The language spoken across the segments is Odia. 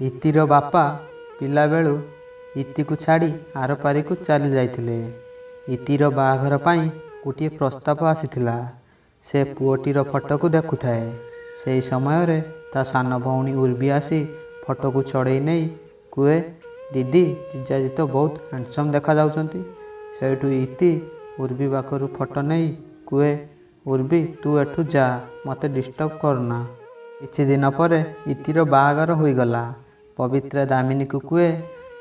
ଇତିର ବାପା ପିଲାବେଳୁ ଇତିକୁ ଛାଡ଼ି ଆରପାରିକୁ ଚାଲି ଯାଇଥିଲେ। ଇତିର ବାହାଘର ପାଇଁ ଗୋଟିଏ ପ୍ରସ୍ତାବ ଆସିଥିଲା। ସେ ପୁଅଟିର ଫଟୋକୁ ଦେଖୁଥାଏ। ସେହି ସମୟରେ ତା ସାନ ଭଉଣୀ ଉର୍ବି ଆସି ଫଟୋକୁ ଛଡ଼େଇ ନେଇ କୁହେ, ଦିଦି ଜିଜାଜି ତ ବହୁତ ହ୍ୟାଣ୍ଡସମ୍ ଦେଖାଯାଉଛନ୍ତି। ସେଇଠୁ ଇତି ଉର୍ବି ପାଖରୁ ଫଟୋ ନେଇ କୁହେ, ଉର୍ବି ତୁ ଏଠୁ ଯା, ମୋତେ ଡିଷ୍ଟର୍ବ କରନା। କିଛି ଦିନ ପରେ ଇତିର ବାହାଘର ହୋଇଗଲା। ପବିତ୍ରା ଦାମିନୀକୁ କୁହେ,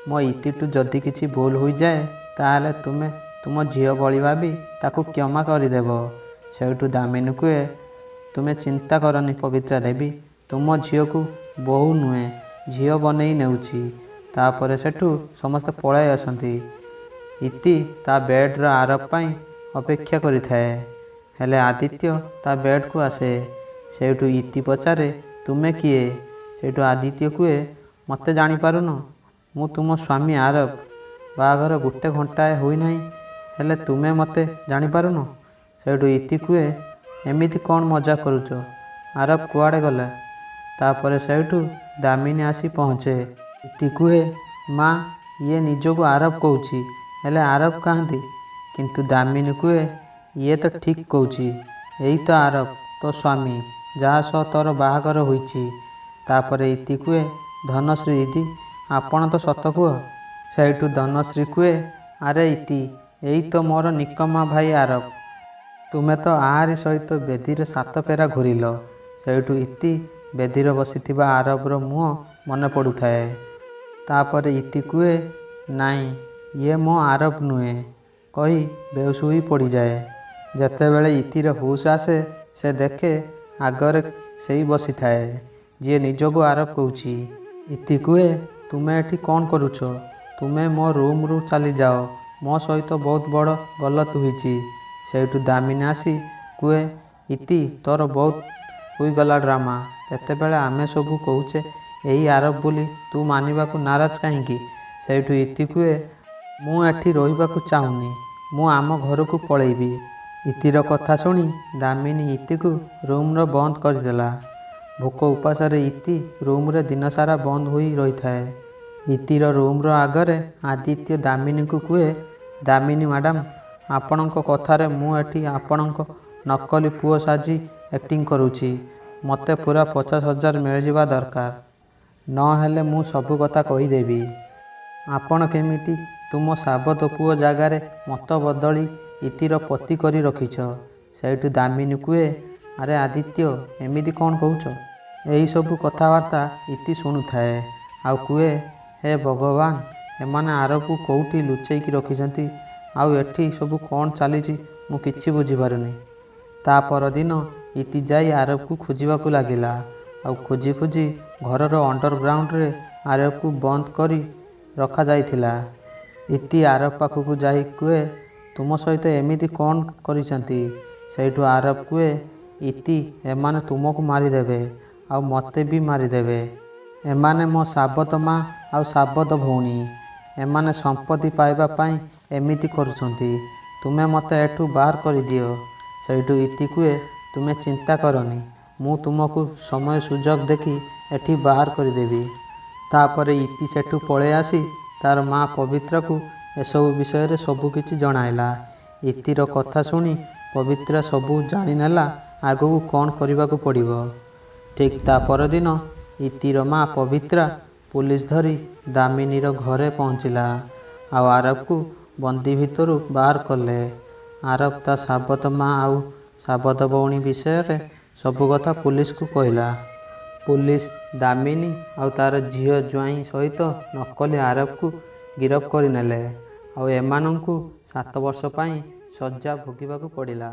ମୋ ଇତିଠୁ ଯଦି କିଛି ଭୁଲ ହୋଇଯାଏ ତାହେଲେ ତୁମେ ତୁମ ଝିଅ ଭଳି ଭାବି ତାକୁ କ୍ଷମା କରିଦେବ। ସେଇଠୁ ଦାମିନୀ କୁହେ, ତୁମେ ଚିନ୍ତା କରନି ପବିତ୍ରା ଦେବୀ, ତୁମ ଝିଅକୁ ବୋହୂ ନୁହେଁ ଝିଅ ବନେଇ ନେଉଛି। ତାପରେ ସେଠୁ ସମସ୍ତେ ପଳାଇ ଆସନ୍ତି। ଇତି ତା ବେଡ୍ର ଆରବ ପାଇଁ ଅପେକ୍ଷା କରିଥାଏ। ହେଲେ ଆଦିତ୍ୟ ତା ବେଡ୍କୁ ଆସେ। ସେଇଠୁ ଇତି ପଚାରେ, ତୁମେ କିଏ? ସେଇଠୁ ଆଦିତ୍ୟ କୁହେ, ମୋତେ ଜାଣିପାରୁନ? ମୁଁ ତୁମ ସ୍ୱାମୀ ଆରବ। ବାହାଘର ଗୋଟେ ଘଣ୍ଟାଏ ହୋଇନାହିଁ, ହେଲେ ତୁମେ ମୋତେ ଜାଣିପାରୁନ? ସେଇଠୁ ଇତି କୁହେ, ଏମିତି କ'ଣ ମଜା କରୁଛ? ଆରବ କୁଆଡ଼େ ଗଲା? ତାପରେ ସେଇଠୁ ଦାମିନୀ ଆସି ପହଞ୍ଚେ। ଇତି କୁହେ, ମା ଇଏ ନିଜକୁ ଆରବ କହୁଛି, ହେଲେ ଆରବ କାହାନ୍ତି? କିନ୍ତୁ ଦାମିନୀ କୁହେ, ଇଏ ତ ଠିକ୍ କହୁଛି, ଏଇ ତ ଆରବ ତୋ ସ୍ୱାମୀ, ଯାହା ସହ ତୋର ବାହାଘର ହୋଇଛି। ତାପରେ ଇତି କୁହେ, ଧନଶ୍ରୀ ଦିଦି ଆପଣ ତ ସତ କୁହ। ସେଇଠୁ ଧନଶ୍ରୀ କୁହେ, ଆରେ ଇତି ଏଇ ତ ମୋର ନିକମା ଭାଇ ଆରବ। ତୁମେ ତ ଆହାରି ସହିତ ବେଦୀରେ 7 ଫେରା ଘୂରିଲ। ସେଇଠୁ ଇତି ବେଦୀରେ ବସିଥିବା ଆରବର ମୁହଁ ମନେ ପଡ଼ୁଥାଏ। ତାପରେ ଇତି କୁହେ, ନାଇଁ ଇଏ ମୋ ଆରବ ନୁହେଁ କହି ବେହୋସ ହୋଇ ପଡ଼ିଯାଏ। ଯେତେବେଳେ ଇତିର ହୁସ୍ ଆସେ ସେ ଦେଖେ ଆଗରେ ସେଇ ବସିଥାଏ ଯିଏ ନିଜକୁ ଆରବ କହୁଛି। ଇତି କୁହେ, ତୁମେ ଏଠି କ'ଣ କରୁଛ? ତୁମେ ମୋ ରୁମ୍ରୁ ଚାଲିଯାଅ, ମୋ ସହିତ ବହୁତ ବଡ଼ ଗଲତ ହୋଇଛି। ସେଇଠୁ ଦାମିନୀ ଆସି କୁହେ, ଇତି ତୋର ବହୁତ ହୋଇଗଲା ଡ୍ରାମା। କେତେବେଳେ ଆମେ ସବୁ କହୁଛେ ଏଇ ଆରବ ବୋଲି ତୁ ମାନିବାକୁ ନାରାଜ କାହିଁକି? ସେଇଠୁ ଇତି କୁହେ, ମୁଁ ଏଠି ରହିବାକୁ ଚାହୁଁନି, ମୁଁ ଆମ ଘରକୁ ପଳେଇବି। ଇତିର କଥା ଶୁଣି ଦାମିନୀ ଇତିକୁ ରୁମ୍ରେ ବନ୍ଦ କରିଦେଲା। ଭୋକ ଉପାସରେ ଇତି ରୁମ୍ରେ ଦିନସାରା ବନ୍ଦ ହୋଇ ରହିଥାଏ। ଇତିର ରୁମ୍ର ଆଗରେ ଆଦିତ୍ୟ ଦାମିନୀକୁ କୁହେ, ଦାମିନୀ ମ୍ୟାଡ଼ାମ୍ ଆପଣଙ୍କ କଥାରେ ମୁଁ ଏଠି ଆପଣଙ୍କ ନକଲି ପୁଅ ସାଜି ଆକ୍ଟିଂ କରୁଛି। ମୋତେ ପୁରା 50,000 ମିଳିଯିବା ଦରକାର, ନହେଲେ ମୁଁ ସବୁ କଥା କହିଦେବି। ଆପଣ କେମିତି ତୁମ ସାବତ ପୁଅ ଜାଗାରେ ମତ ବଦଳି ଇତିର ପତି କରି ରଖିଛ। ସେଇଠୁ ଦାମିନୀ କୁହେ, ଆରେ ଆଦିତ୍ୟ ଏମିତି କ'ଣ କହୁଛ? ଏହିସବୁ କଥାବାର୍ତ୍ତା ଇତି ଶୁଣୁଥାଏ ଆଉ କୁହେ, ହେ ଭଗବାନ ଏମାନେ ଆରବକୁ କେଉଁଠି ଲୁଚେଇକି ରଖିଛନ୍ତି, ଆଉ ଏଠି ସବୁ କ'ଣ ଚାଲିଛି ମୁଁ କିଛି ବୁଝିପାରୁନି। ତା ପରଦିନ ଇତି ଯାଇ ଆରବକୁ ଖୋଜିବାକୁ ଲାଗିଲା। ଆଉ ଖୋଜି ଖୋଜି ଘରର ଅଣ୍ଡରଗ୍ରାଉଣ୍ଡରେ ଆରବକୁ ବନ୍ଦ କରି ରଖାଯାଇଥିଲା। ଇତି ଆରବ ପାଖକୁ ଯାଇ କୁହେ, ତୁମ ସହିତ ଏମିତି କ'ଣ କରିଛନ୍ତି? ସେଇଠୁ ଆରବ କୁହେ, ଇତି ଏମାନେ ତୁମକୁ ମାରିଦେବେ ଆଉ ମୋତେ ବି ମାରିଦେବେ। ଏମାନେ ମୋ ସାବତ ମା ଆଉ ସାବତ ଭଉଣୀ। ଏମାନେ ସମ୍ପତ୍ତି ପାଇବା ପାଇଁ ଏମିତି କରୁଛନ୍ତି। ତୁମେ ମୋତେ ଏଠୁ ବାହାର କରିଦିଅ। ସେଇଠୁ ଇତି କୁହେ, ତୁମେ ଚିନ୍ତା କରନି, ମୁଁ ତୁମକୁ ସମୟ ସୁଯୋଗ ଦେଖି ଏଠି ବାହାର କରିଦେବି। ତାପରେ ଇତି ସେଠୁ ପଳେଇ ଆସି ତାର ମା ପବିତ୍ରାକୁ ଏସବୁ ବିଷୟରେ ସବୁକିଛି ଜଣାଇଲା। ଇତିର କଥା ଶୁଣି ପବିତ୍ରା ସବୁ ଜାଣିନେଲା ଆଗକୁ କ'ଣ କରିବାକୁ ପଡ଼ିବ। ଠିକ୍ ତା ପରଦିନ ଇତିର ମା ପବିତ୍ରା ପୁଲିସ ଧରି ଦାମିନୀର ଘରେ ପହଞ୍ଚିଲା ଆଉ ଆରବକୁ ବନ୍ଦୀ ଭିତରୁ ବାହାର କଲେ। ଆରବ ତା ସାବତ ମା ଆଉ ସାବତ ଭଉଣୀ ବିଷୟରେ ସବୁ କଥା ପୁଲିସକୁ କହିଲା। ପୁଲିସ ଦାମିନୀ ଆଉ ତାର ଝିଅ ଜ୍ୱାଇଁ ସହିତ ନକଲି ଆରବକୁ ଗିରଫ କରିନେଲେ ଆଉ ଏମାନଙ୍କୁ 7 ବର୍ଷ ପାଇଁ ସଜ୍ଜା ଭୋଗିବାକୁ ପଡ଼ିଲା।